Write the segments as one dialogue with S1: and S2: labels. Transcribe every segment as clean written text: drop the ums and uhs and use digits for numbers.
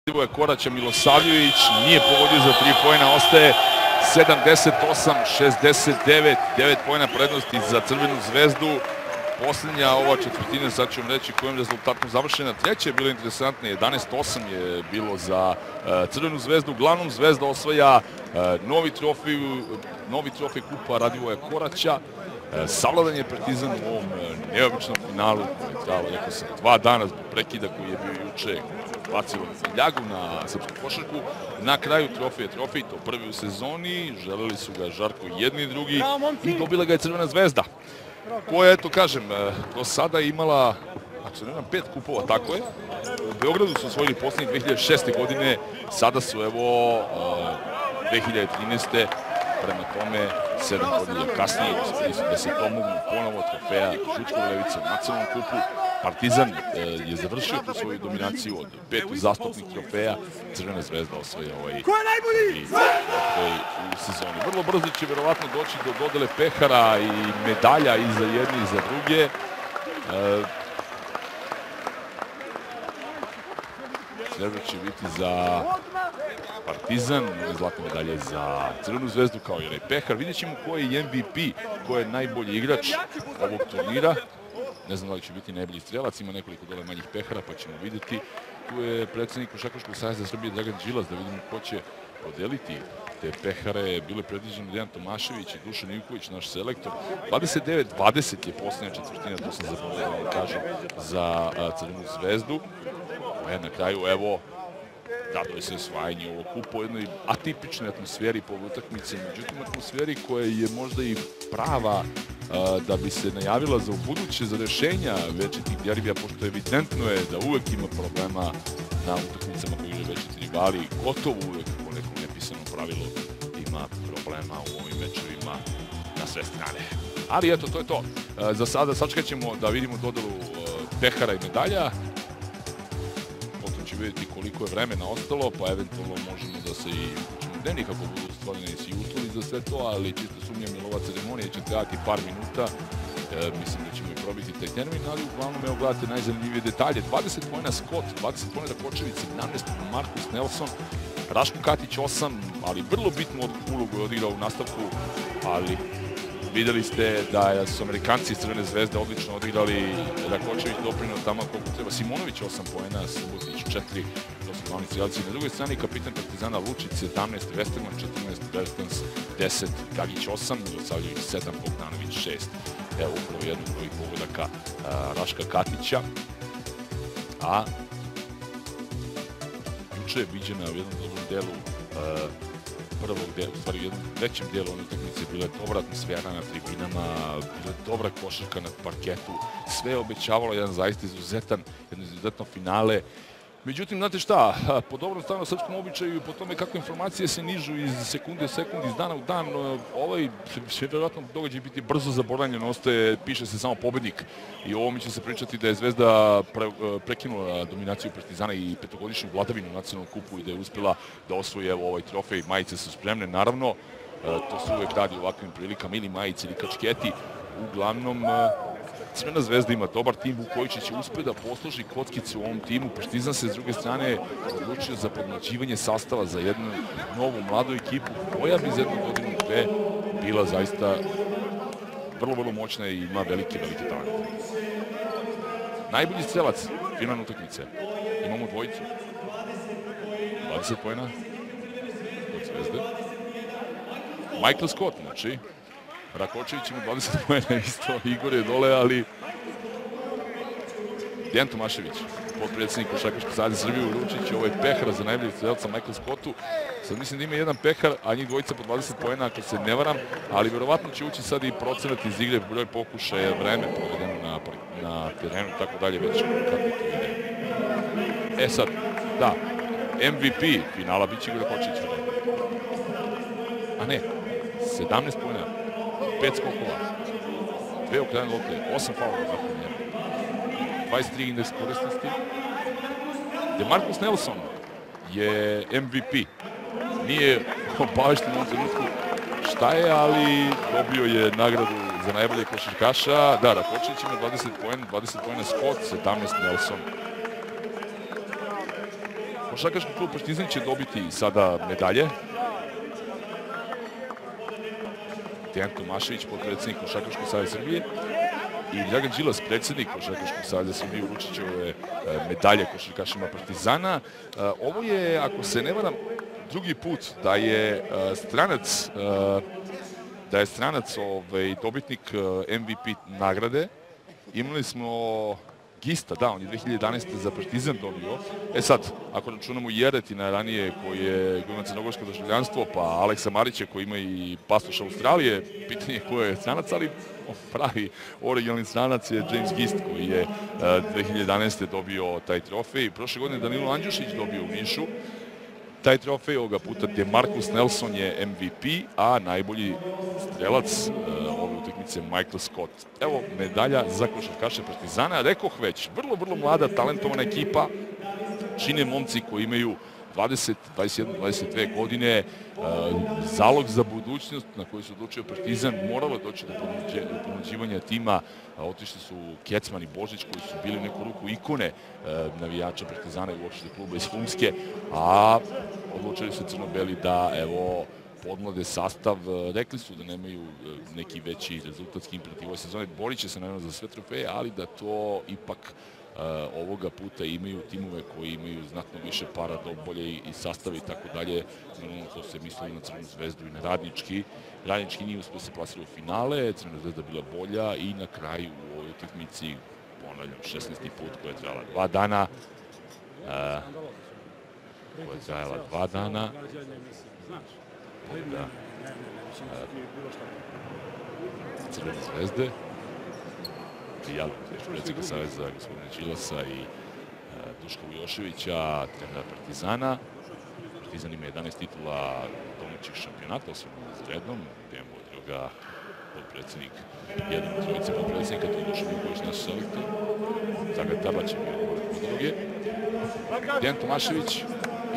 S1: Je Koraća Milosavljević, nije pogodio za 3 poena, ostaje 78-69, 9 poena prednosti za Crvenu zvezdu. Posljednja ova četvrtina, sad ću vam reći kojim rezultatom završena. Treća je bila interesantna, 11-8 je bilo za Crvenu zvezdu. Uglavnom Zvezda osvaja novi trofej kupa Radivoja Koraća. Savladan je Partizan u ovom neobičnom finalu koji je trajalo, rekao sam, 2 dana zbog prekida koji je bio juče, bacilo ljagu na srpsku košarku. Na kraju trofej, to prvi u sezoni, želeli su ga Žarko jedni i drugi i dobila ga je Crvena zvezda, koja, eto kažem, do sada je imala, ako se ne znam, 5 kupova, tako je. U Beogradu su osvojili poslednjih 2006. godine, sada su, evo, 2013. Prema tome, 7 godina kasnije, uspeli su da se domognu ponovo trofeja Žučkove levice u nacionalnom kupu. Partizan je završio tu svoju dominaciju od 5 zastupnih trofeja. Crvena zvezda osvaja ovaj trofej u sezoni. Vrlo brzo će verovatno doći do dodele pehara i medalja i za jedne i za druge. Srebro će biti za Partizan, zlatne medalje za Crvenu zvezdu kao i onaj pehar. Vidjet ćemo ko je MVP, ko je najbolji igrač ovog turnira. Ne znam da li će biti najbolji strelac, ima nekoliko dole manjih pehara pa ćemo vidjeti. Tu je predsednik Košarkaškog saveza Srbije Dragan Đilas, da vidimo ko će podeliti te pehare. Bilo je predviđeno Dejan Tomašević i Dušan Ivković, naš selektor. 29-20 je posljednja četvrtina, to sam zaboravio da kažem, za Crvenu zvezdu. Na kraju, evo, raduje se osvajanje ovog kupa u jednoj atipičnoj atmosferi po utakmici, međutim atmosferi koja je možda i prava da bi se najavila za ubuduće za rešenja večitih derbija, pošto evidentno je da uvek ima problema na utakmicama koji igraju večiti rivali, gotovo uvek po nekom nepisanom pravilu ima problema u ovim mečevima na sve strane. Ali eto, to je to. Za sada sačekat ćemo da vidimo dodelu pehara i medalja. Vidjeti koliko je vremena ostalo, pa eventualno možemo da se i uključimo u dnevnik ako budu stvoreni i uslovi za sve to, ali čisto sumnjam jer ova ceremonija će trajati par minuta. Mislim da ćemo i probiti taj termin, ali uglavnom evo gledate najzanimljivije detalje. 20 pojena Scott, 20 pojena Rakočević, 17 Markus Nelson, Raško Katić 8, ali vrlo bitnu ulogu je odigrao u nastavku, ali videli ste da su Amerikanci iz Crvene zvezde odlično odigrali, Rakočević doprineo tamo koliko treba, Simonović 8 poena, Subotić 4, to su glavni strelci. Na drugoj strani kapitan Partizana Lučić 17, Westerman 14, Bertens 10, Gagić 8, Milosavljević 7, Bogdanović 6. Evo upravo jednu od ovih pogodaka Raška Katića. A juče je viđena u jednom dobrom delu prvog dela, u stvari u jednom većem delu one utakmice, bila je dobra atmosfera na tribinama, bila je dobra košarka na parketu, sve je obećavalo jedno izuzetno finale. Međutim, znate šta, po dobrom stavnom srpskom običaju i po tome kako informacije se nižu iz sekunde u sekundu, iz dana u dan, ovaj će vjerojatno događaj biti brzo zaboravljen, ostaje, piše se samo pobednik. I o ovome će se pričati da je Zvezda prekinula dominaciju Partizana i petogodišnju vladavinu u nacionalnom kupu i da je uspjela da osvoji ovaj trofej. Majice su spremne, naravno, to se uvek radi u ovakvim prilikama, ili majice ili kačketi. Uglavnom, Crvena zvezda ima dobar tim, Vukojičić će uspjeti da posluži kockicu u ovom timu. Partizan se s druge strane odlučio za podmlađivanje sastava za jednu novu mladu ekipu koja bi za jednu godinu dve bila zaista vrlo moćna i ima veliki talent. Najbolji strelac finalne utakmice. Imamo dvojicu. 20 poena od Zvezde. Michael Scott, znači Rakočević ima 20 poena isto, Igor je dole, ali Dejan Tomašević, potpredsjednik Košarkaškog saveza Srbije, uručit ovaj pehar za najboljeg strelca Michael Scottu. Sad mislim da ima jedan pehar, a njih dvojica po 20 poena, ako se ne varam, ali verovatno će ući sad i procenat iz igre, broj pokušaja, vreme provedeno na terenu, tako dalje, već kako to ide. Sad, da, MVP finala biće Igor Rakočević. A ne, 17 poena. 5 skokova, 2 okrenene lopte, 8 faula, 23 indeks korisnosti. Demarcus Nelson je MVP. Nije obavešten u ovom trenutku šta je, ali dobio je nagradu za najbolje košarkaša. Da, Rakočević ima 20 poena Scott, 17 Nelson. Košarkaški klub Partizan će dobiti sada medalje. Dejan Tomašević, potpredsjednik Košarkaškog saveza Srbije, i Dragan Đilas, predsjednik Košarkaškog saveza Srbije, uručit će ove medalje košarkašima Partizana. Ovo je, ako se ne varam, drugi put da je stranac dobitnik MVP nagrade. Imali smo Gista, da, on je 2011. za Partizan dobio. Sad, ako računamo Jeretina ranije, koji ima crnogorsko državljanstvo, pa Aleksa Marića, koji ima i pasoš Australije, pitanje je ko je stranac, ali pravi originalni stranac je James Gist, koji je 2011. dobio taj trofej. Prošle godine Danilo Andjušić dobio u Nišu taj trofej, ovoga puta Demarcus Nelson je MVP, a najbolji strelac ove utakmice Michael Scott. Evo medalja za košarkaše Partizana. Rekoh već, vrlo mlada, talentovana ekipa, čine momci koji imaju 20, 21, 22 godine, zalog za budućnost na koju se odlučio Partizan. Moralo doći do ponuđivanja tima. Otišli su Kecman i Božić, koji su bili u neku ruku ikone navijača Partizana i uopšte kluba iz Humske, a odlučili su crno-beli da, evo, podmlade sastav. Rekli su da nemaju neki veći rezultatski imperativ ove sezone. Borit će se naravno za sve trofeje, ali da to ipak ovoga puta imaju timove koji imaju znatno više para, bolje i sastave i tako dalje. Naravno, to se mislilo na Crvenu zvezdu i na Radnički. Radnički nije uspio se plasirati u finale, Crvena zvezda bila bolja i na kraju u ovoj utakmici, ponavljam, 16. put koja je trajala 2 dana. Crvene zvezde. Ja, predsjednika Saveza, gospodina Đilasa i Duška Vujoševića, trenera Partizana. Partizan ima 11 titula domaćih šampionata, osvojeno za redom. Imamo druga podpredsjednik, jedan od trojice podpredsjednika, to je Dušan Vujović, naš selektor. Zaga Tabać je bio od druge. Dejan Tomašević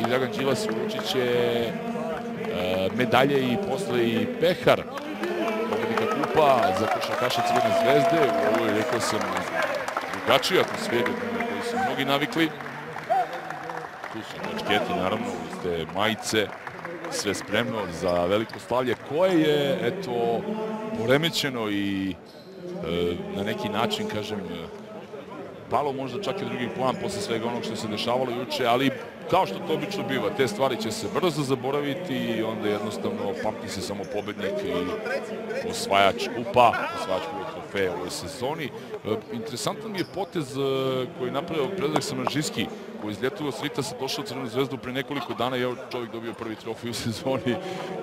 S1: i Dragan Đilas uručit će medalje i posle i pehar pobednika kupa za košarkaše Crvene zvezde. U ovoj, rekao sam, drugačiju atmosferu na koju su mnogi navikli. Tu su kačketi, naravno, uz te majice, sve spremno za veliko slavlje, koje je, eto, poremećeno i na neki način, kažem, palo možda čak i drugi plan posle svega onog što se dešavalo juče, ali kao što to obično biva, te stvari će se brzo zaboraviti i onda jednostavno pamti se samo pobednik i osvajač kupa, osvajač kupa trofeja u ovoj sezoni. Interesantan mi je potez koji je napravio Predrag Samaržijski, koji izljetuo s Ritasa, došao u Crvenu zvezdu pre nekoliko dana i evo čovjek dobio prvi trofej u sezoni,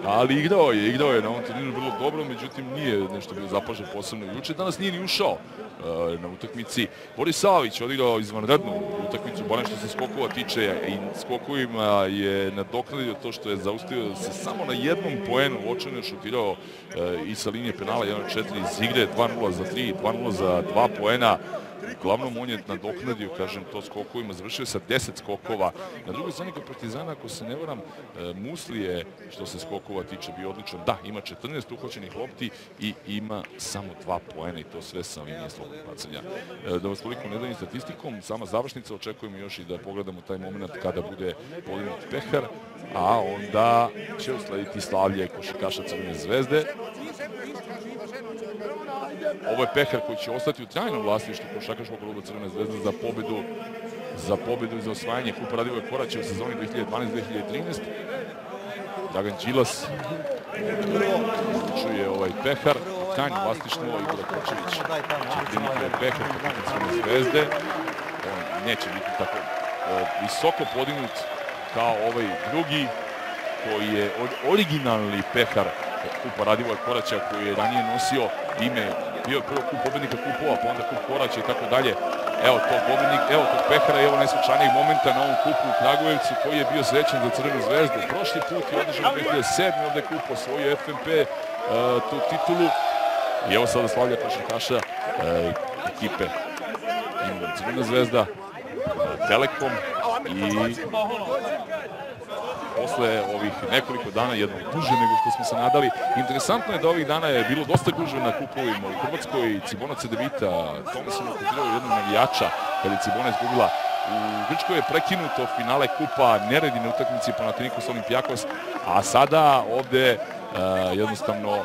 S1: ali igrao je na ovom turniru vrlo dobro, međutim nije nešto bio zapažen posebno juče. Danas nije ni ušao na utakmici. Boris Savić odigrao izvanrednu utakmicu, barem što se skokova tiče, i skokovima je nadoknadio to što je zaustavio se samo na jednom poenu, očajno je šutirao i sa linije penala 1-4 iz igre, 2-0 za 3, 2-0 za 2 poena. Uglavnom, on je nadoknadio, kažem, to skokovima, završio sa 10 skokova. Na drugoj strani kod Partizana, ako se ne varam, Musli je, što se skokova tiče, bio odličan. Da, ima 14 uhvaćenih lopti i ima samo 2 poena i to sve sa linije slobodnog bacanja. Da vas toliko ne danim statistikom, sama završnica, očekujemo još i da pogledamo taj moment kada bude podignut pehar, a onda će uslediti slavlje košarkaša Crvene zvezde. Ovo je pehar koji će ostati u trajnom vlasništvu košarkaškog kluba Crvene zvezde za pobedu i za osvajanje kupa Radivoja Koraća u sezoni 2012-2013. Dragan Đilas čuje ovaj pehar, trajno vlasništvo, Igor Kočević će primiti ovaj pehar protiv Crvene zvezde. On neće biti tako visoko podignut kao ovaj drugi, koji je originalni pehar kupa Radivoja Koraća, koji je ranije nosio ime, bio je prvo kup pobednika kupova, pa onda kup Koraća i tako dalje. Evo tog pobednika, evo tog pehara i evo najsvečanijeg momenta na ovom kupu u Kragujevcu, koji je bio srećan za Crvenu zvezdu. Prošli put je održan 2007. ovde kup osvojio FNP tu titulu. I evo sada slavlja košarkaša ekipe Crvena zvezda, Telekom i posle ovih nekoliko dana, jedno duže nego što smo se nadali. Interesantno je da ovih dana je bilo dosta gužve na kupovima u Hrvatskoj. Cibona Cedevita, Tomasona okupirao jednog navijača kada je Cibona izgubila U Grčkoj je prekinuto finale kupa, neredi na utakmici Panathinaikos Olimpijakos, a sada ovde jednostavno